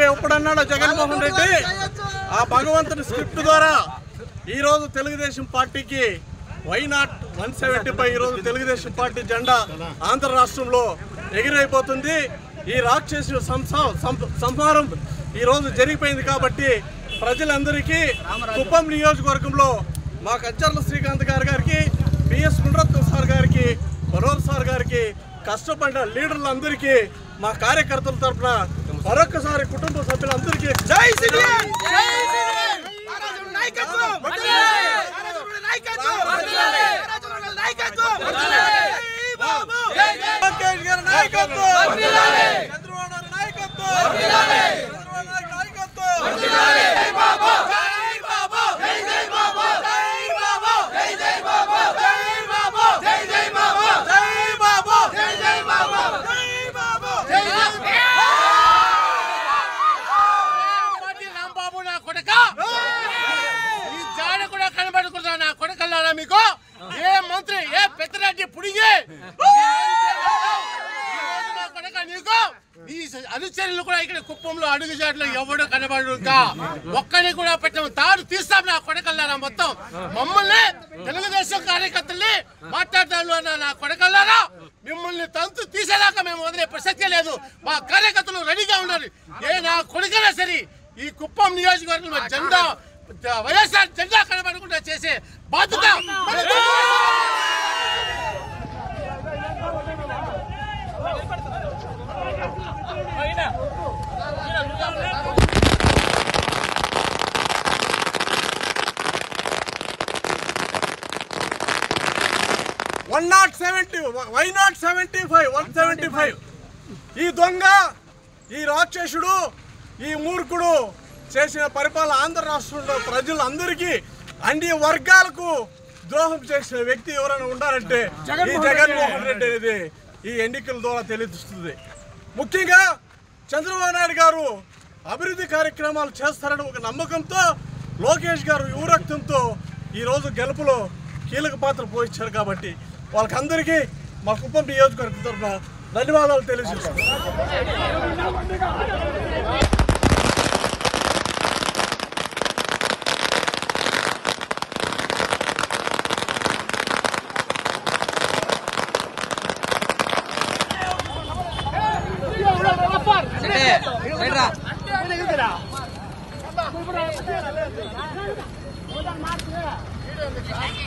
ఎప్పుడన్నాడో జగన్మోహన్ రెడ్డి ఆ భగవంతుని స్క్రిప్ట్ ద్వారా ఈ రోజు తెలుగుదేశం పార్టీకి వైనాట్ 175 ఈ రోజు తెలుగుదేశం పార్టీ జెండా ఆంధ్ర రాష్ట్రంలో ఎగిరైపోతుంది. ఈ రాక్షసు సంహారం ఈ రోజు జరిగిపోయింది కాబట్టి ప్రజలందరికీ కుప్పం నియోజకవర్గంలో మా కంచర్ల శ్రీకాంత్ గారికి పిఎస్ గుండ్రత్నం సార్ గారికి మనోహర్ సార్ గారికి కష్టపడిన లీడర్లందరికీ మా కార్యకర్తల తరఫున మరొకసారి కుటుంబ సభ్యులందరికీ జై శ్రీరామ్ మీకు ఏ మంత్రి ఏ పెద్దరెడ్డి పుడిగి నీకు ఈ అనుచరులు కూడా ఇక్కడ కుప్పంలో అడుగుజాట్లో ఎవడో కనబడు ఒక్కడిని కూడా పెట్టాము తాడు తీస్తాం నా కొడకల్లారా మొత్తం మమ్మల్ని తెలుగుదేశం కార్యకర్తల్ని మాట్లాడతాను నా కొడకల్లారా మిమ్మల్ని తంతు తీసేదాకా మేము వదిలే ప్రసక్తే లేదు. మా కార్యకర్తలు రెడీగా ఉన్నారు. ఏ నా కొడుకైనా సరే ఈ కుప్పం నియోజకవర్గంలో జెండా వైఎస్ఆర్ జెండా కనబడకుండా చేసే బాధ్యత ఈ దొంగ ఈ రాక్షసుడు ఈ మూర్ఖుడు చేసిన పరిపాలన ఆంధ్ర రాష్ట్రంలో ప్రజలందరికీ అన్ని వర్గాలకు ద్రోహం చేసిన వ్యక్తి ఎవరైనా ఉండాలంటే ఈ జగన్మోహన్ రెడ్డి అనేది ఈ ఎన్నికల ద్వారా తెలుస్తుంది. ముఖ్యంగా చంద్రబాబు నాయుడు గారు అభివృద్ధి కార్యక్రమాలు చేస్తారని ఒక నమ్మకంతో లోకేష్ గారు యువరక్తంతో ఈరోజు గెలుపులో కీలక పాత్ర పోయించారు కాబట్టి వాళ్ళకందరికీ మా కుప్పం నియోజకవర్గం తరఫున ధన్యవాదాలు తెలియజేస్తాం. 来。